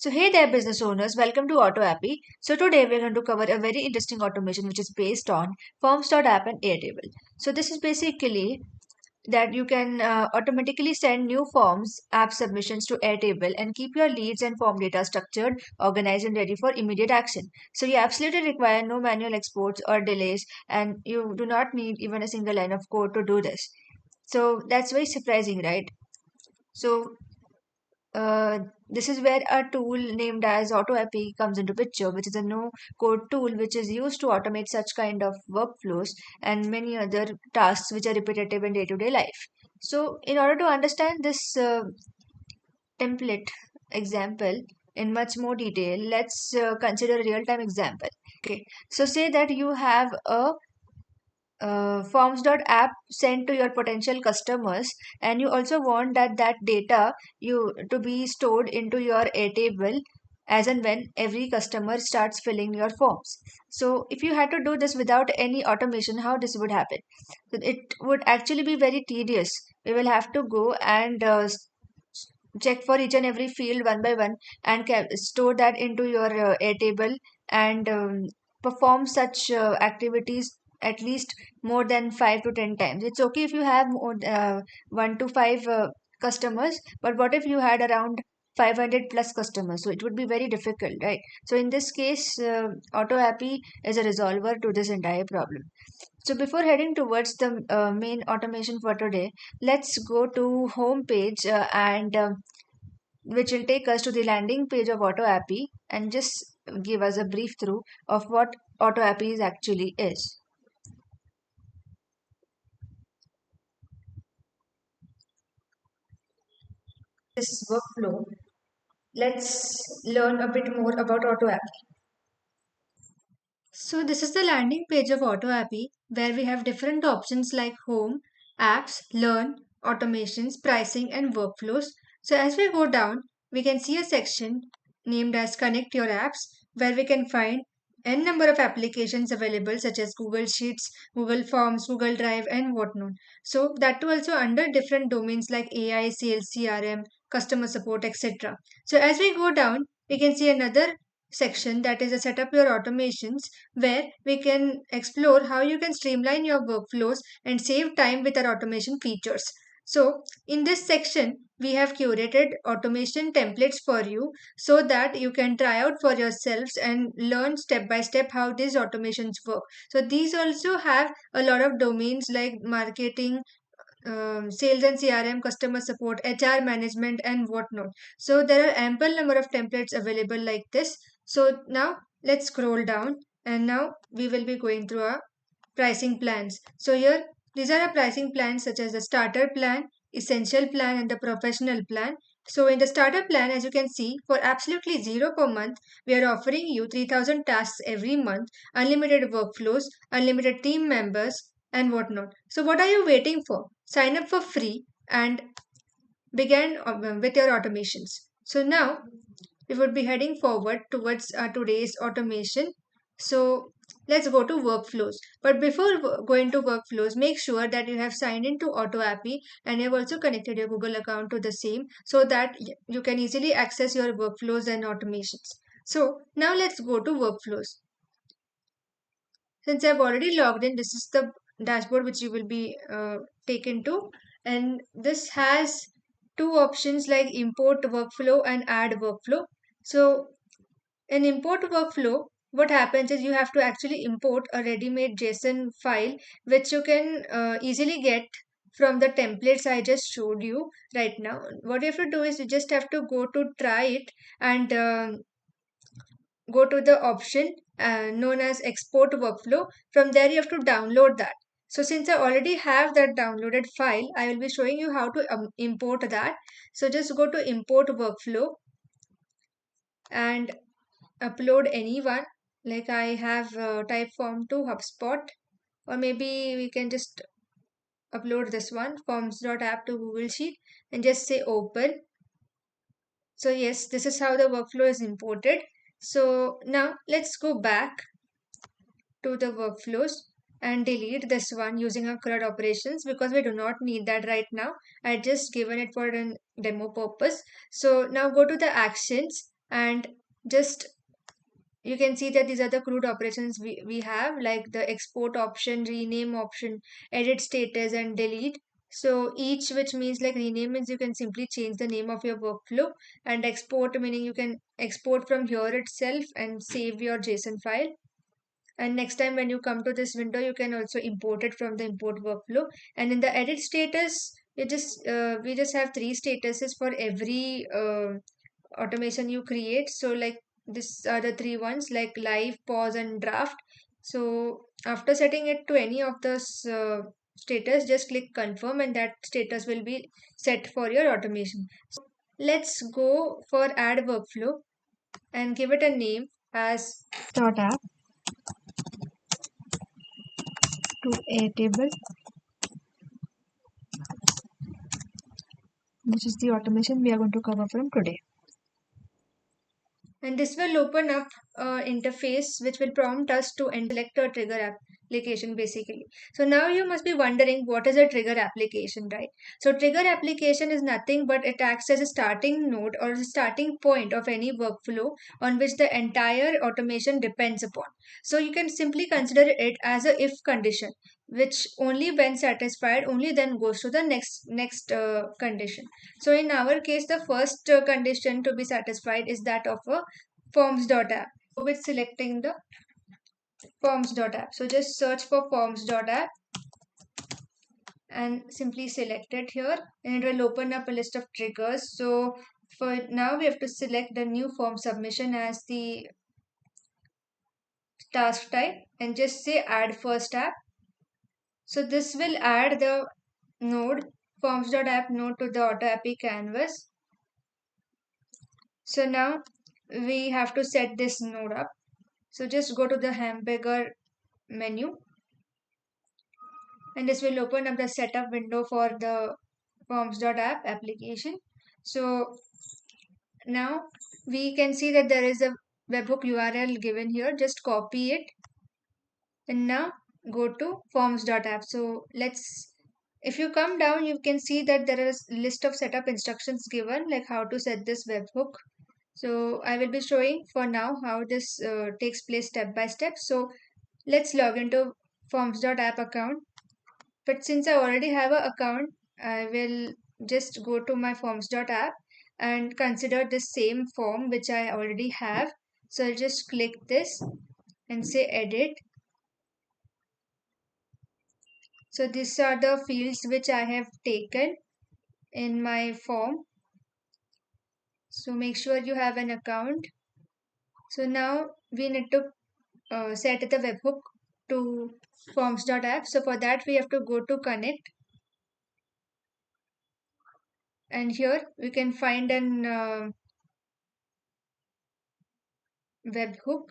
So hey there business owners, welcome to AutoAppy. So today we're going to cover a very interesting automation which is based on Forms.app and Airtable. So this is basically that you can automatically send new forms, app submissions to Airtable and keep your leads and form data structured, organized and ready for immediate action. So you absolutely require no manual exports or delays and you do not need even a single line of code to do this. So that's very surprising, right? So uh, this is where a tool named as AutoAppy comes into picture, which is a no-code tool which is used to automate such kind of workflows and many other tasks which are repetitive in day-to-day life. So, in order to understand this template example in much more detail, let's consider a real-time example. Okay, so say that you have a forms.app sent to your potential customers and you also want that data you to be stored into your Airtable as and when every customer starts filling your forms. So if you had to do this without any automation, how this would happen? So it would actually be very tedious. We will have to go and check for each and every field one by one and store that into your Airtable and perform such activities at least more than 5 to 10 times. It's okay if you have more, 1 to 5 customers, but what if you had around 500 plus customers? So it would be very difficult, right? So in this case, AutoAppy is a resolver to this entire problem. So before heading towards the main automation for today, let's go to home page and which will take us to the landing page of AutoAppy and just give us a brief through of what AutoAppy is actually is. This workflow, let's learn a bit more about AutoAppy. So this is the landing page of AutoAppy where we have different options like home, apps, learn, automations, pricing and workflows. So as we go down, we can see a section named as connect your apps where we can find n number of applications available such as Google Sheets, Google Forms, Google Drive and whatnot. So that too also under different domains like AI, sales, CRM, customer support, etc. So as we go down, we can see another section that is a set up your automations where we can explore how you can streamline your workflows and save time with our automation features. So in this section we have curated automation templates for you so that you can try out for yourselves and learn step by step how these automations work. So these also have a lot of domains like marketing, sales and CRM, customer support, HR management, and whatnot. So there are ample number of templates available like this. So now let's scroll down, and now we will be going through our pricing plans. So here these are our pricing plans such as the starter plan, essential plan, and the professional plan. So in the starter plan, as you can see, for absolutely zero per month, we are offering you 3000 tasks every month, unlimited workflows, unlimited team members, and whatnot. So what are you waiting for? Sign up for free and begin with your automations. So now we would be heading forward towards today's automation. So let's go to workflows. But before going to workflows, make sure that you have signed into AutoAppy and you have also connected your Google account to the same so that you can easily access your workflows and automations. So now let's go to workflows. Since I've already logged in, this is the dashboard which you will be taken to. And this has two options like import workflow and add workflow. So in import workflow, what happens is you have to actually import a ready-made JSON file, which you can easily get from the templates I just showed you right now. What you have to do is you just have to go to try it and go to the option known as export workflow. From there, you have to download that. So since I already have that downloaded file, I will be showing you how to import that. So just go to import workflow and upload any one. Like I have Typeform to HubSpot, or maybe we can just upload this one, forms.app to Google Sheet, and just say open. So yes, this is how the workflow is imported. So now let's go back to the workflows and delete this one using our CRUD operations because we do not need that right now. I just given it for a demo purpose. So now go to the actions And just you can see that these are the CRUD operations we have, like the export option, rename option, edit status, and delete. So each, which means like rename means you can simply change the name of your workflow, and export meaning you can export from here itself and save your JSON file. And next time when you come to this window, you can also import it from the import workflow. And in the edit status, we just have three statuses for every automation you create. So like these are the three ones, like live, pause, and draft. So after setting it to any of those status, just click confirm, and that status will be set for your automation. Let's go for add workflow and give it a name as dot app to Airtable, which is the automation we are going to cover from today. And this will open up interface which will prompt us to select a trigger application basically. So now you must be wondering, what is a trigger application, right? So trigger application is nothing but it acts as a starting node or a starting point of any workflow on which the entire automation depends upon. So you can simply consider it as a if condition, which only when satisfied only then goes to the next condition. So in our case, the first condition to be satisfied is that of a forms.app. With selecting the forms.app. So just search for forms.app and simply select it here, and it will open up a list of triggers. So for now, we have to select the new form submission as the task type and just say add first app. So this will add the node forms.app node to the AutoAPI canvas. So now we have to set this node up. So just go to the hamburger menu, and this will open up the setup window for the forms.app application. So now we can see that there is a webhook URL given here. Just copy it and now go to forms.app. So if you come down, you can see that there is list of setup instructions given, like how to set this webhook. So I will be showing for now how this takes place step by step. So let's log into forms.app account. But since I already have an account, I will just go to my forms.app and consider this same form which I already have. So I'll just click this and say edit. So these are the fields which I have taken in my form. So make sure you have an account. So now we need to set the webhook to forms.app. So for that we have to go to connect, and here we can find an webhook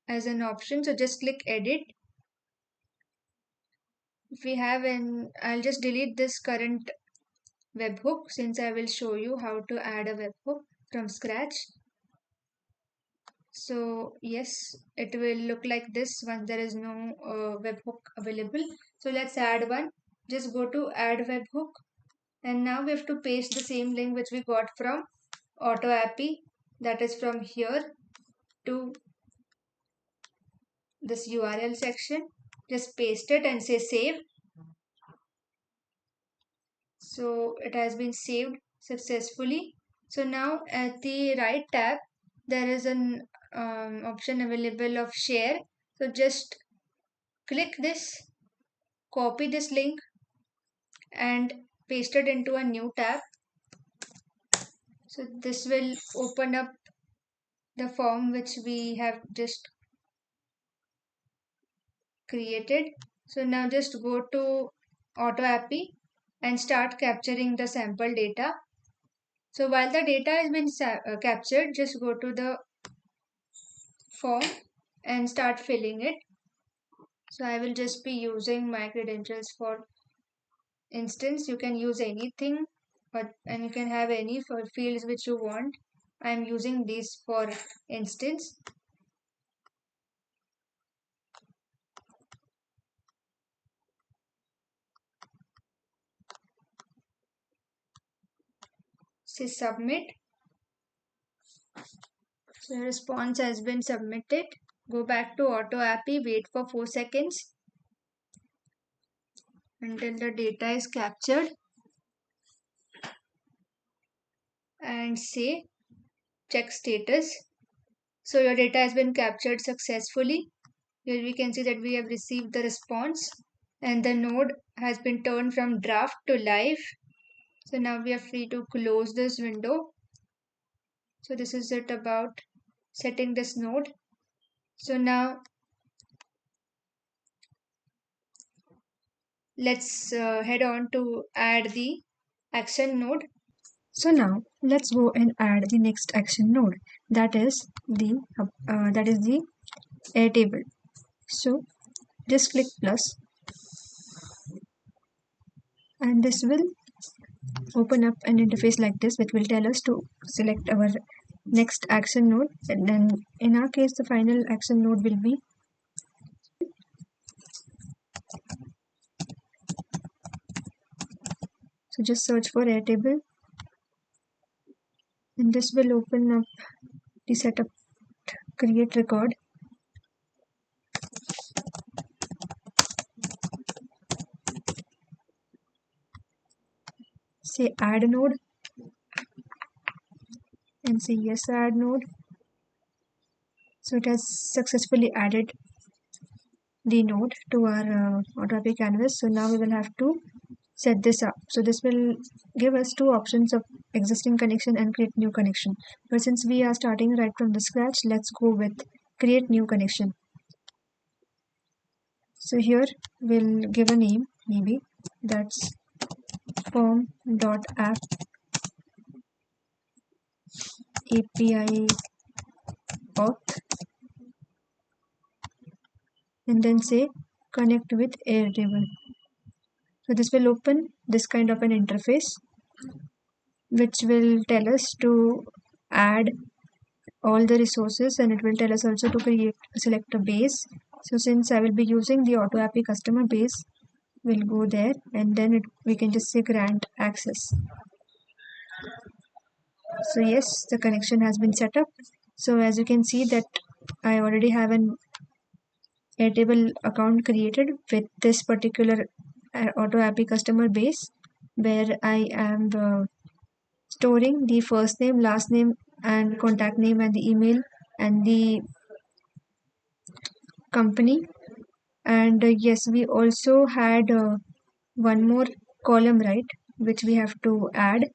as an option. So just click edit. If we have I'll just delete this current webhook since I will show you how to add a webhook from scratch. So yes, it will look like this once there is no webhook available. So let's add one. Just go to add webhook, and now we have to paste the same link which we got from AutoAPI, that is from here to this URL section. Just paste it and say save. So it has been saved successfully. So now at the right tab, there is an option available of share. So just click this, copy this link and paste it into a new tab. So this will open up the form which we have just created. So now just go to AutoAPI and start capturing the sample data. So while the data has been captured, just go to the form and start filling it. So I will just be using my credentials for instance. You can use anything, and you can have any fields which you want. I am using these for instance. Say submit. So your response has been submitted. Go back to Auto API, wait for 4 seconds until the data is captured and say check status. So your data has been captured successfully. Here we can see that we have received the response and the node has been turned from draft to live. So now we are free to close this window. So this is it about setting this node. So now let's head on to add the action node. So now let's go and add the next action node, that is the Airtable. So just click plus and this will open up an interface like this, which will tell us to select our next action node, and then in our case the final action node will be so just search for Airtable and this will open up the setup create record. Say add node and say yes add node. So it has successfully added the node to our Auto API canvas. So now we will have to set this up. So this will give us two options of existing connection and create new connection. But since we are starting right from the scratch, let's go with create new connection. So here we'll give a name, maybe that's form.app API auth and then say connect with Airtable. So this will open this kind of an interface which will tell us to add all the resources and it will tell us also to select a base. So since I will be using the Auto API customer base, we'll go there and then we can just say grant access. So yes, the connection has been set up. So as you can see that I already have an Airtable account created with this particular Auto API customer base where I am storing the first name, last name and contact name and the email and the company. And yes, we also had one more column, right, which we have to add.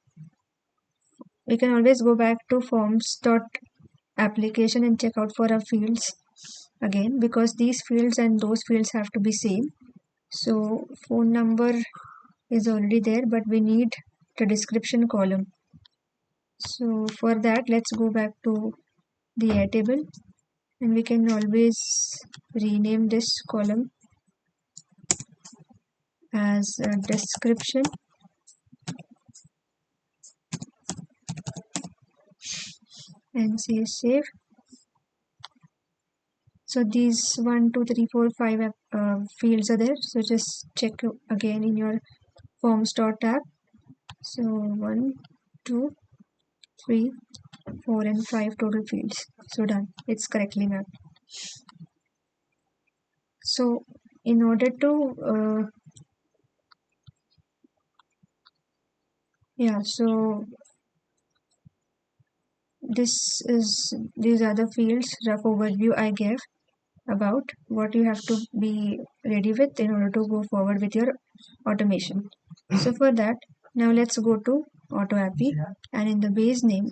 We can always go back to forms.application and check out for our fields again, because these fields and those fields have to be same. So phone number is already there, but we need the description column. So for that, let's go back to the Airtable and we can always rename this column as a description and say save. So these 1 2 3 4 5 fields are there, so just check again in your forms.app. So 1 2 3 4 and 5 total fields. So done, it's correctly mapped. So in order to so these are the fields rough overview I gave about what you have to be ready with in order to go forward with your automation. So for that, now let's go to Auto API and in the base name,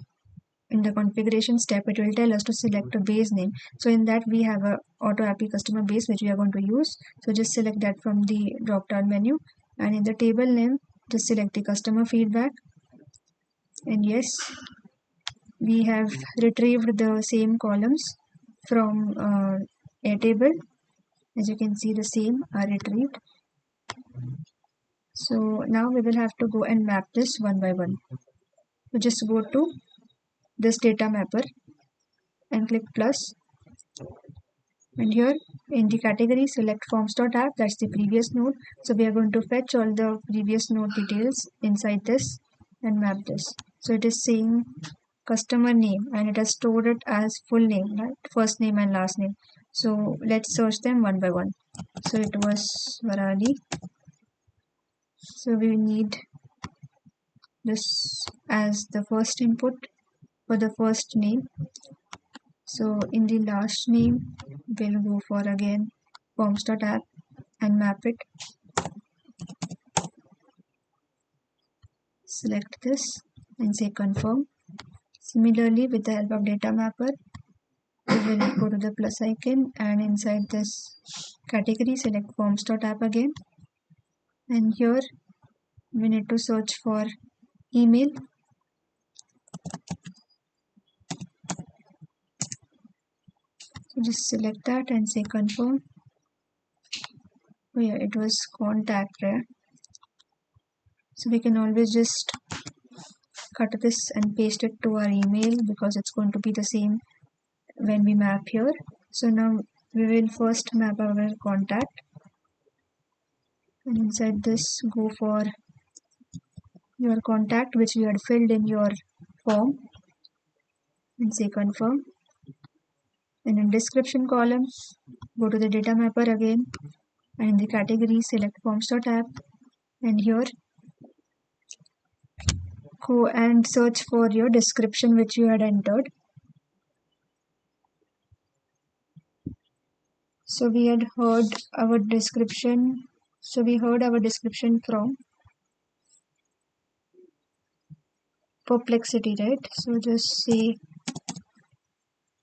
in the configuration step, it will tell us to select a base name. So in that we have a Auto API customer base which we are going to use. So just select that from the drop down menu and in the table name, just select the customer feedback. And yes, we have retrieved the same columns from Airtable. As you can see, the same are retrieved. So now we will have to go and map this one by one. So just go to this data mapper and click plus. And here in the category, select forms.app, that's the previous node. So we are going to fetch all the previous node details inside this and map this. So it is saying customer name and it has stored it as full name, right? First name and last name. So let's search them one by one. So it was Varali. So we need this as the first input for the first name. So in the last name, we'll go for again forms.app and map it. Select this and say confirm. Similarly, with the help of data mapper, we will go to the plus icon and inside this category, select forms.app again. And here we need to search for email. So just select that and say confirm. Oh yeah, it was contact, right? So we can always just cut this and paste it to our email because it's going to be the same when we map here. So now we will first map our contact, and inside this go for your contact which you had filled in your form and say confirm. And in description column, go to the data mapper again and in the category select forms.app and here go and search for your description which you had entered. So we had heard our description. So we heard our description from perplexity, right? So just say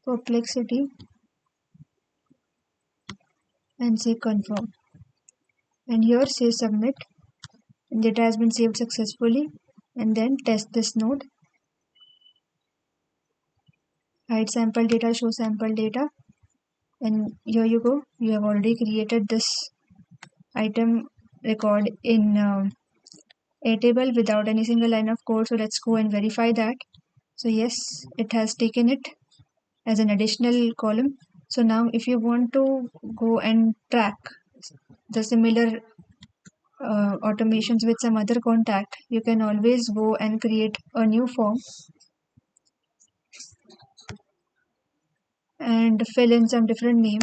perplexity and say confirm. And here say submit. Data has been saved successfully. And then test this node. Hide sample data, show sample data. And here you go. You have already created this item record in Airtable without any single line of code. So let's go and verify that. So yes, it has taken it as an additional column. So now if you want to go and track the similar automations with some other contact, you can always go and create a new form and fill in some different name.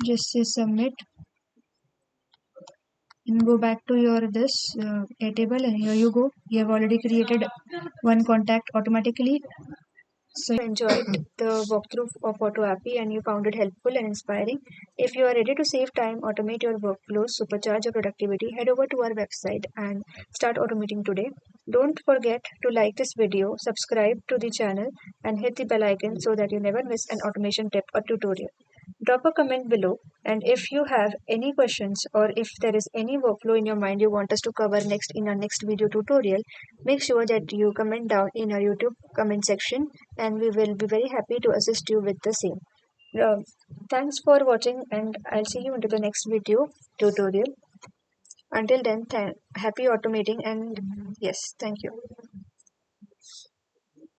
Just say submit and go back to your this Airtable and here you go. You have already created one contact automatically. So you enjoyed the walkthrough of AutoAppy and you found it helpful and inspiring. If you are ready to save time, automate your workflows, supercharge your productivity, head over to our website and start automating today. Don't forget to like this video, subscribe to the channel and hit the bell icon so that you never miss an automation tip or tutorial. Drop a comment below, and if you have any questions or if there is any workflow in your mind you want us to cover next in our next video tutorial, make sure that you comment down in our YouTube comment section and we will be very happy to assist you with the same. Uh, Thanks for watching and I'll see you into the next video tutorial. Until then, happy automating and yes, thank you.